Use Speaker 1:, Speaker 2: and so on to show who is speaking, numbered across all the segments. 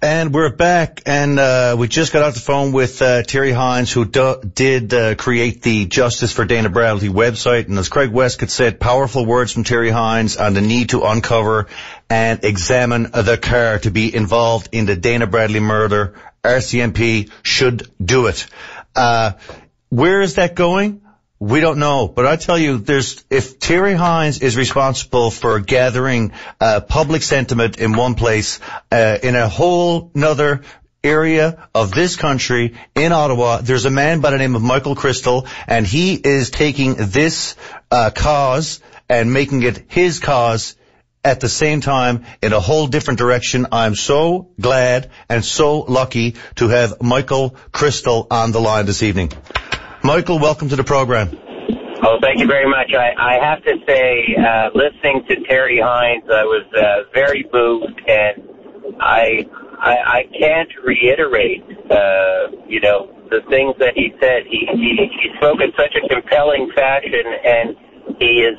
Speaker 1: And we're back, and we just got off the phone with Terry Hines, who did create the Justice for Dana Bradley website. And as Craig Westcott said, powerful words from Terry Hines on the need to uncover and examine the car to be involved in the Dana Bradley murder. RCMP should do it. Where is that going? We don't know, but I tell you, if Terry Hines is responsible for gathering public sentiment in one place, in a whole nother area of this country, in Ottawa, there's a man by the name of Michael Crystal, and he is taking this cause and making it his cause at the same time in a whole different direction. I'm so glad and so lucky to have Michael Crystal on the line this evening. Michael, welcome to the program.
Speaker 2: Oh, thank you very much. I have to say, listening to Terry Hines, I was very moved, and I can't reiterate, the things that he said. He spoke in such a compelling fashion, and he is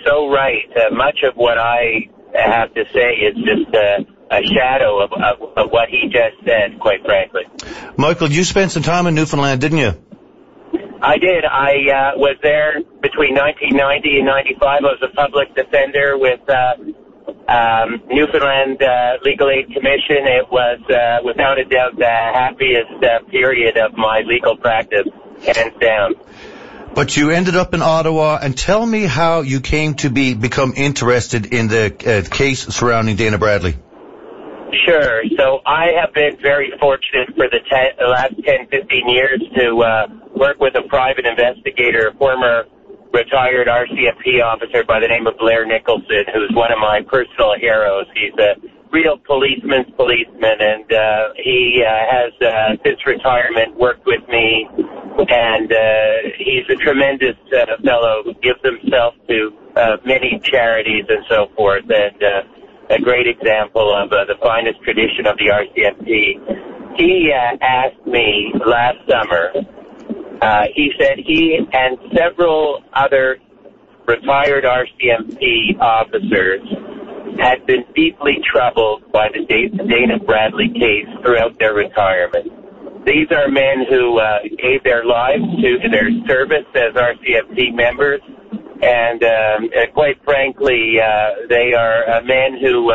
Speaker 2: so right. Much of what I have to say is just a shadow of what he just said, quite frankly.
Speaker 1: Michael, you spent some time in Newfoundland, didn't you?
Speaker 2: I did. I was there between 1990 and 95. I was a public defender with Newfoundland Legal Aid Commission. It was, without a doubt, the happiest period of my legal practice, hands down.
Speaker 1: But you ended up in Ottawa, and tell me how you came to become interested in the case surrounding Dana Bradley.
Speaker 2: Sure. So I have been very fortunate for the last 10, 15 years to work with a private investigator, a former retired RCMP officer by the name of Blair Nicholson, who's one of my personal heroes. He's a real policeman's policeman, and he has, since retirement, worked with me, and he's a tremendous fellow who gives himself to many charities and so forth, and a great example of the finest tradition of the RCMP. He asked me last summer, he said he and several other retired RCMP officers had been deeply troubled by the Dana Bradley case throughout their retirement. These are men who gave their lives to their service as RCMP members, and quite frankly, they are men who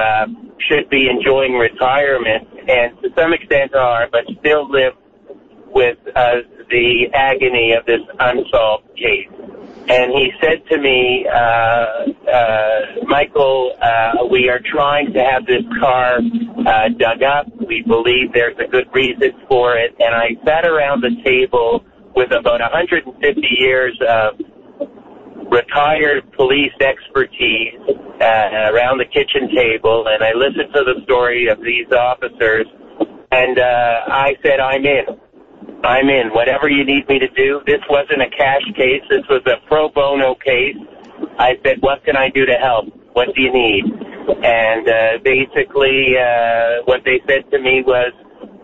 Speaker 2: should be enjoying retirement, and to some extent are, but still live with the agony of this unsolved case. And he said to me, Michael, we are trying to have this car dug up. We believe there's a good reason for it. And I sat around the table with about 150 years of retired police expertise around the kitchen table, and I listened to the story of these officers, and I said, I'm in. Whatever you need me to do. This wasn't a cash case. This was a pro bono case. I said, what can I do to help? What do you need? And basically what they said to me was,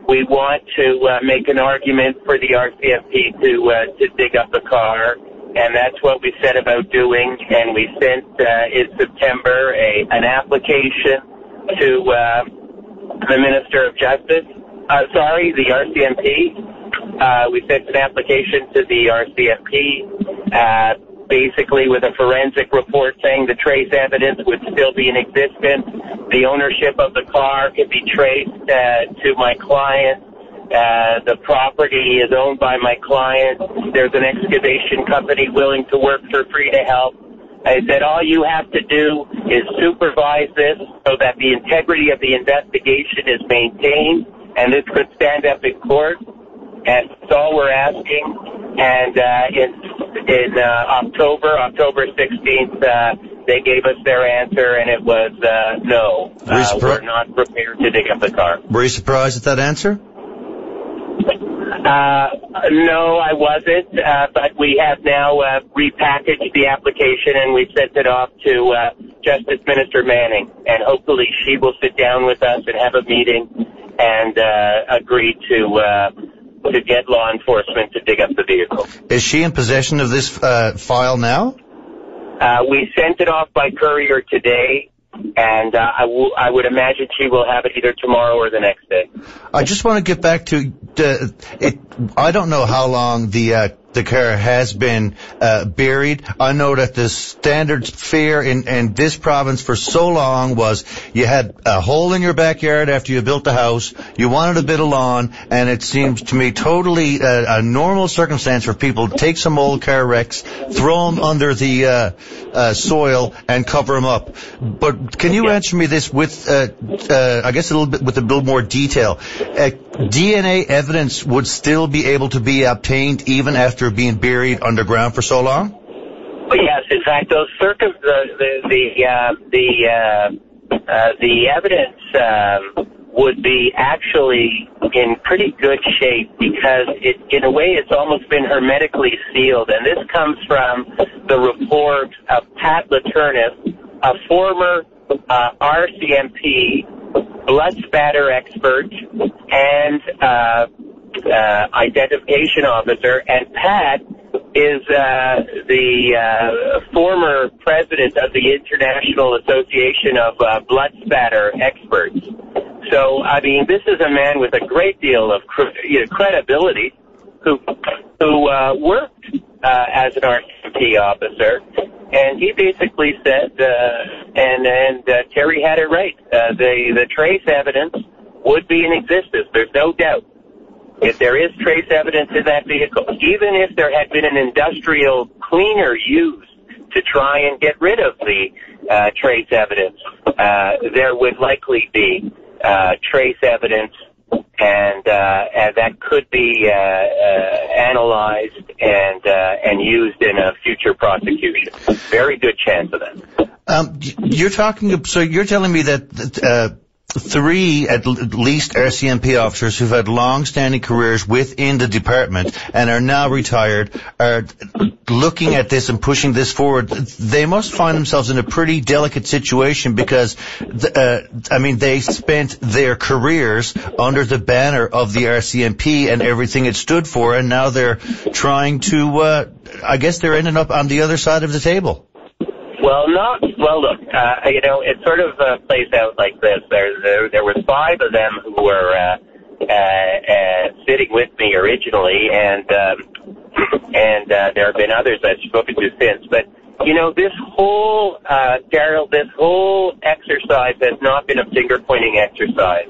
Speaker 2: we want to make an argument for the RCMP to dig up the car. And that's what we set about doing. And we sent in September an application to the Minister of Justice. The RCMP. We sent an application to the RCMP, basically with a forensic report saying the trace evidence would still be in existence. The ownership of the car could be traced to my client. The property is owned by my client. There's an excavation company willing to work for free to help. I said, all you have to do is supervise this so that the integrity of the investigation is maintained, and this could stand up in court. And that's all we're asking. And in October 16th, they gave us their answer, and it was no. We're not prepared to dig up the car.
Speaker 1: Were you surprised at that answer?
Speaker 2: No, I wasn't, but we have now repackaged the application, and we sent it off to Justice Minister Manning, and hopefully she will sit down with us and have a meeting and agree to get law enforcement to dig up the vehicle.
Speaker 1: Is she in possession of this file now?
Speaker 2: We sent it off by courier today, and I would imagine she will have it either tomorrow or the next day.
Speaker 1: I just want to get back to I don't know how long the car has been buried. I know that the standard fare in this province for so long was you had a hole in your backyard after you built the house, you wanted a bit of lawn, and it seems to me totally a normal circumstance for people to take some old car wrecks, throw them under the soil, and cover them up. But can you answer me this with, I guess, with a little more detail? DNA evidence would still be able to be obtained even after being buried underground for so long?
Speaker 2: Yes, in fact, those the evidence would be actually in pretty good shape because in a way, it's almost been hermetically sealed. And this comes from the report of Pat Laternus, a former RCMP blood spatter expert and identification officer, and Pat is the former president of the International Association of Blood Spatter Experts. So, I mean, this is a man with a great deal of credibility who worked as an RCMP officer, and he basically said, and Terry had it right, the trace evidence would be in existence. There's no doubt. If there is trace evidence in that vehicle, even if there had been an industrial cleaner used to try and get rid of the trace evidence, there would likely be trace evidence, and that could be analyzed and used in a future prosecution. Very good chance of that.
Speaker 1: So you're telling me that 3 at least RCMP officers who've had long-standing careers within the department and are now retired are looking at this and pushing this forward. They must find themselves in a pretty delicate situation because, they spent their careers under the banner of the RCMP and everything it stood for, and now they're trying to, they're ending up on the other side of the table.
Speaker 2: Look, it sort of plays out like this. There was 5 of them who were sitting with me originally, and there have been others I've spoken to since. But this whole Daryl, this whole exercise has not been a finger-pointing exercise.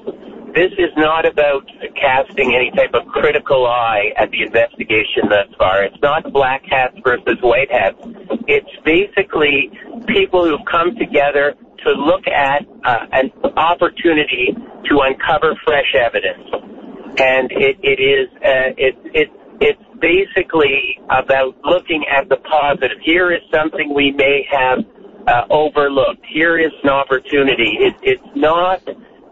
Speaker 2: This is not about casting any type of critical eye at the investigation thus far. It's not black hats versus white hats. It's basically people who've come together to look at an opportunity to uncover fresh evidence. And it's basically about looking at the positive. Here is something we may have overlooked. Here is an opportunity. It's not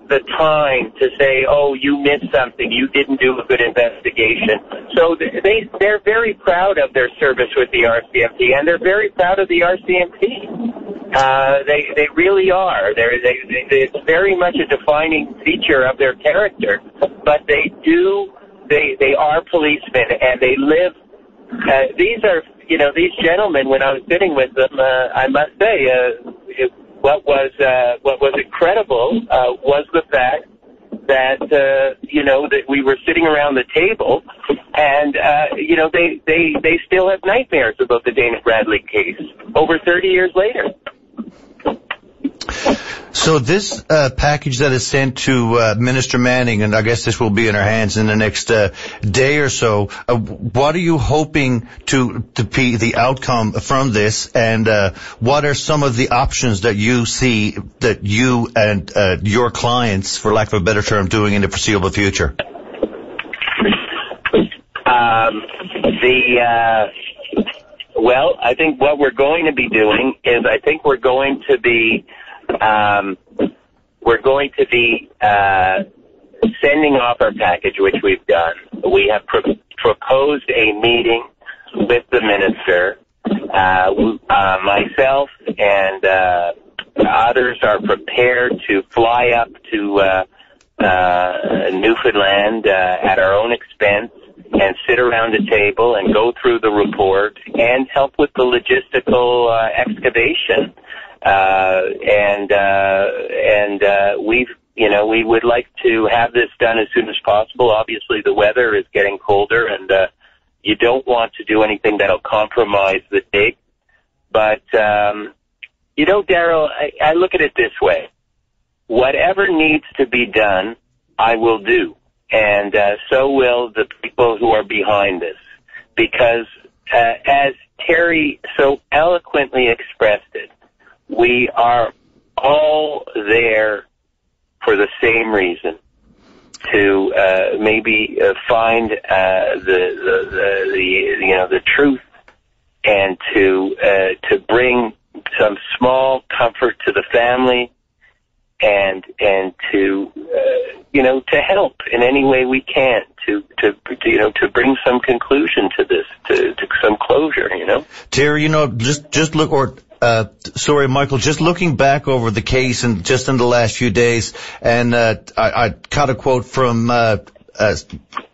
Speaker 2: the time to say, oh, you missed something, you didn't do a good investigation. So they're very proud of their service with the RCMP, and they're very proud of the RCMP. They really are. It's very much a defining feature of their character, but they are policemen, and they live. These are, these gentlemen. When I was sitting with them, I must say, what was incredible was the fact that that we were sitting around the table, and they still have nightmares about the Dana Bradley case over 30 years later.
Speaker 1: So this package that is sent to Minister Manning, and I guess this will be in her hands in the next day or so, what are you hoping to be the outcome from this, and what are some of the options that you see that you and your clients, for lack of a better term, doing in the foreseeable future?
Speaker 2: I think what we're going to be doing is we're going to be sending off our package, which we've done. We have proposed a meeting with the minister. Myself and others are prepared to fly up to Newfoundland at our own expense and sit around a table and go through the report and help with the logistical excavation. We've, we would like to have this done as soon as possible. Obviously, the weather is getting colder, and you don't want to do anything that'll compromise the dig. But, Daryl, I look at it this way. Whatever needs to be done, I will do. And so will the people who are behind this. Because as Terry so eloquently expressed it, we are all there for the same reason, to maybe find the truth, and to bring some small comfort to the family, and to help in any way we can to bring some conclusion to this, to some closure.
Speaker 1: Terry, just look, or Michael, just looking back over the case and just in the last few days, and I caught a quote from then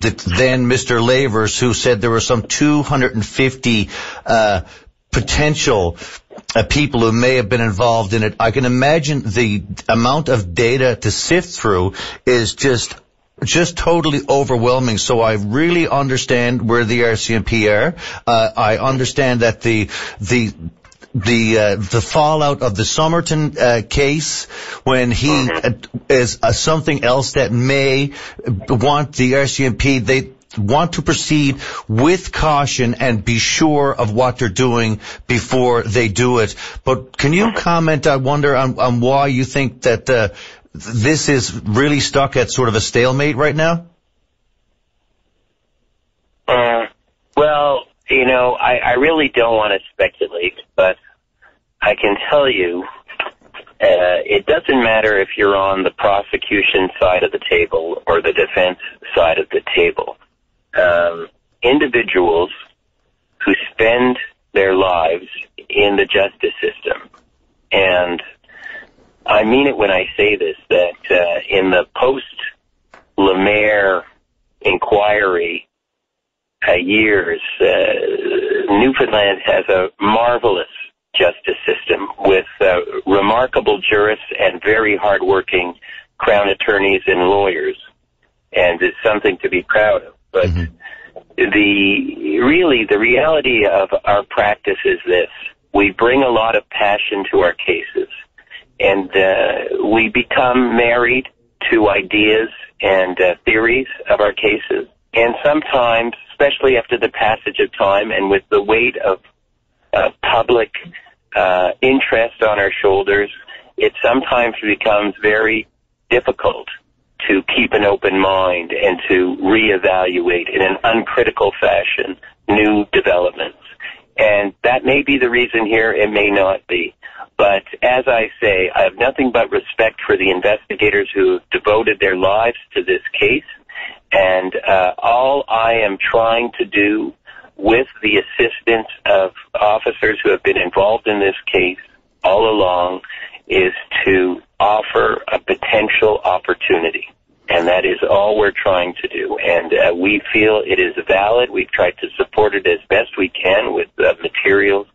Speaker 1: Mr. Lavers, who said there were some 250 potential people who may have been involved in it. I can imagine the amount of data to sift through is just totally overwhelming. So I really understand where the RCMP are. I understand that the fallout of the Somerton case, when he is something else that may want the RCMP, they want to proceed with caution and be sure of what they're doing before they do it. But can you comment, I wonder, on why you think that this is really stuck at sort of a stalemate right now?
Speaker 2: Well, I really don't want to speculate, but I can tell you it doesn't matter if you're on the prosecution side of the table or the defense side of the table. Individuals who spend their lives in the justice system, and I mean it when I say this, that in the post-Lemaire inquiry years, Newfoundland has a marvelous justice system with remarkable jurists and very hardworking Crown attorneys and lawyers, and it's something to be proud of. But the reality of our practice is this. We bring a lot of passion to our cases, and we become married to ideas and theories of our cases. And sometimes, especially after the passage of time and with the weight of public interest on our shoulders, it sometimes becomes very difficult to keep an open mind and to reevaluate in an uncritical fashion new developments. And that may be the reason here, it may not be. But as I say, I have nothing but respect for the investigators who have devoted their lives to this case. And all I am trying to do, with the assistance of officers who have been involved in this case all along, is to offer a potential opportunity. And that is all we're trying to do. And we feel it is valid. We've tried to support it as best we can with materials.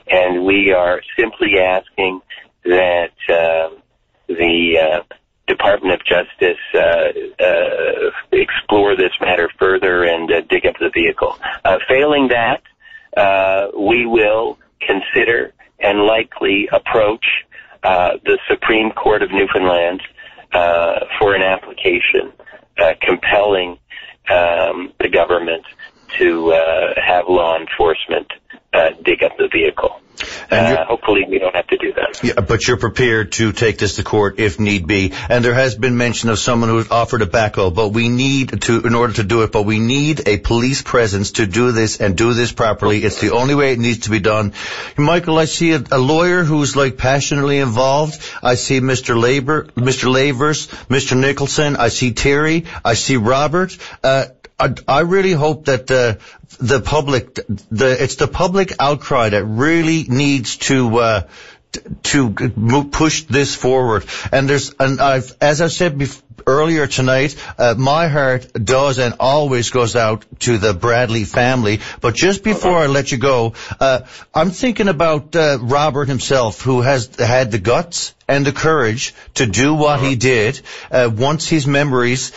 Speaker 2: And we are simply asking that the Department of Justice explore this matter further and dig up the vehicle. Failing that, we will consider and likely approach the Supreme Court of Newfoundland for an application compelling the government to have law enforcement dig up the vehicle. Hopefully we don't have to do that.
Speaker 1: Yeah, but you're prepared to take this to court if need be. And there has been mention of someone who's offered a backhoe, but we need to, in order to do it, but we need a police presence to do this and do this properly. It's the only way it needs to be done. Michael, I see a lawyer who's passionately involved. I see Mr. Lavers, Mr. Nicholson. I see Terry. I see Robert. I really hope that it's the public outcry that really needs to push this forward. And as I said earlier tonight, my heart does and always goes out to the Bradley family. But just before I let you go, I'm thinking about Robert himself, who has had the guts and the courage to do what he did once his memories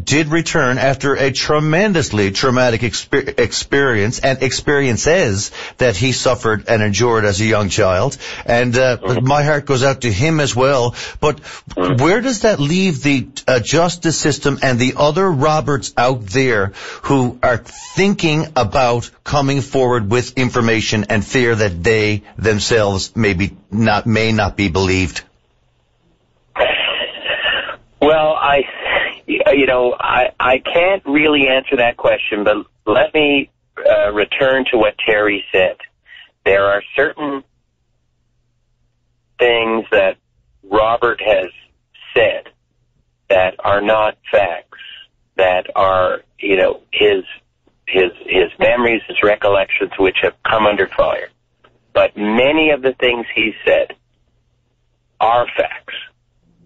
Speaker 1: did return after a tremendously traumatic experience and experiences that he suffered and endured as a young child. And my heart goes out to him as well. But where does that leave the justice system and the other Roberts out there who are thinking about coming forward with information and fear that they themselves may not be believed?
Speaker 2: Well, I can't really answer that question, but let me return to what Terry said. There are certain things that Robert has said that are not facts, that are, his memories, his recollections, which have come under fire. But many of the things he said are facts,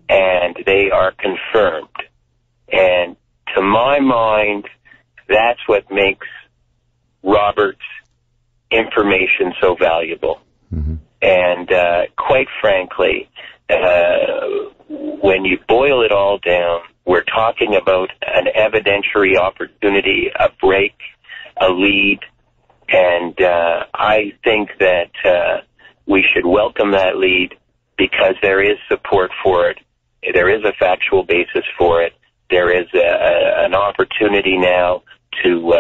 Speaker 2: and they are confirmed. And to my mind, that's what makes Robert's information so valuable. Mm-hmm. And quite frankly, when you boil it all down, we're talking about an evidentiary opportunity, a break, a lead, and I think that we should welcome that lead because there is support for it. There is a factual basis for it. There is an opportunity now to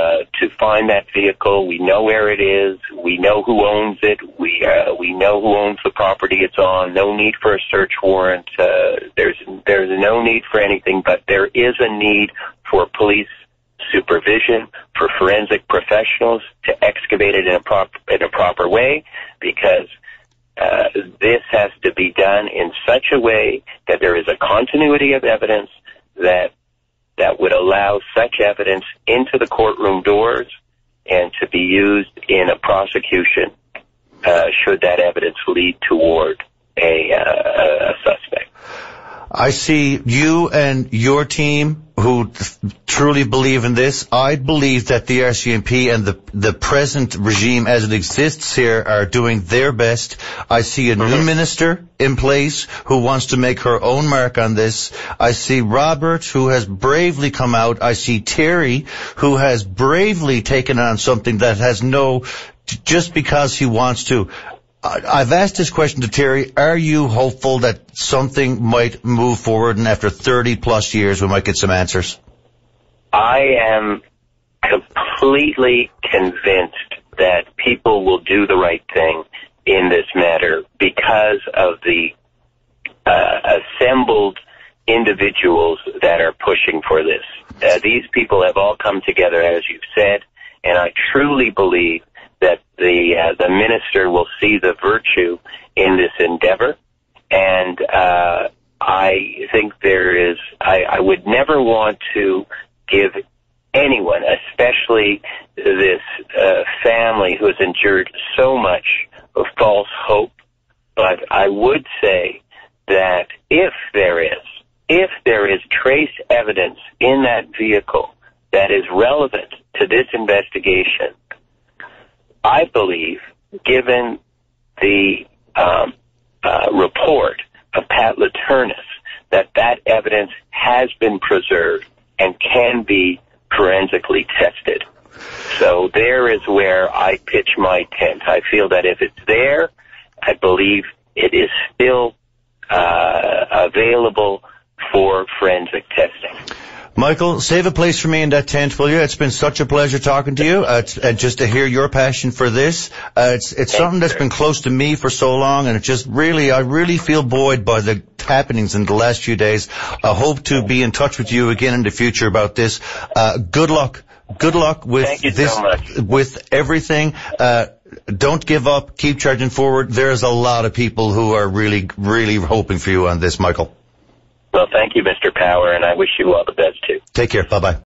Speaker 2: find that vehicle. We know where it is. We know who owns it. We know who owns the property it's on. No need for a search warrant. There's no need for anything, but there is a need for police supervision, for forensic professionals to excavate it in a proper way, because this has to be done in such a way that there is a continuity of evidence that would allow such evidence into the courtroom doors and to be used in a prosecution should that evidence lead toward a suspect.
Speaker 1: I see you and your team who truly believe in this. I believe that the RCMP and the present regime as it exists here are doing their best. I see a new minister in place who wants to make her own mark on this. I see Robert, who has bravely come out. I see Terry, who has bravely taken on something that has just because he wants to. I've asked this question to Terry. Are you hopeful that something might move forward and after 30-plus years we might get some answers?
Speaker 2: I am completely convinced that people will do the right thing in this matter because of the assembled individuals that are pushing for this. These people have all come together, as you've said, and I truly believe that the minister will see the virtue in this endeavor, and I think there is. I would never want to give anyone, especially this family who has endured so much of false hope, but I would say that if there is trace evidence in that vehicle that is relevant to this investigation, I believe, given the report of Pat Laternis, that evidence has been preserved and can be forensically tested. So there is where I pitch my tent. I feel that if it's there, I believe it is still available for forensic testing.
Speaker 1: Michael, save a place for me in that tent, will you? It's been such a pleasure talking to you, and just to hear your passion for this. It's something that's been close to me for so long, and I really feel buoyed by the happenings in the last few days. I hope to be in touch with you again in the future about this. Good luck with this, with everything. Don't give up. Keep charging forward. There's a lot of people who are really, really hoping for you on this, Michael.
Speaker 2: Well, thank you, Mr. Power, and I wish you all the best, too.
Speaker 1: Take care. Bye-bye.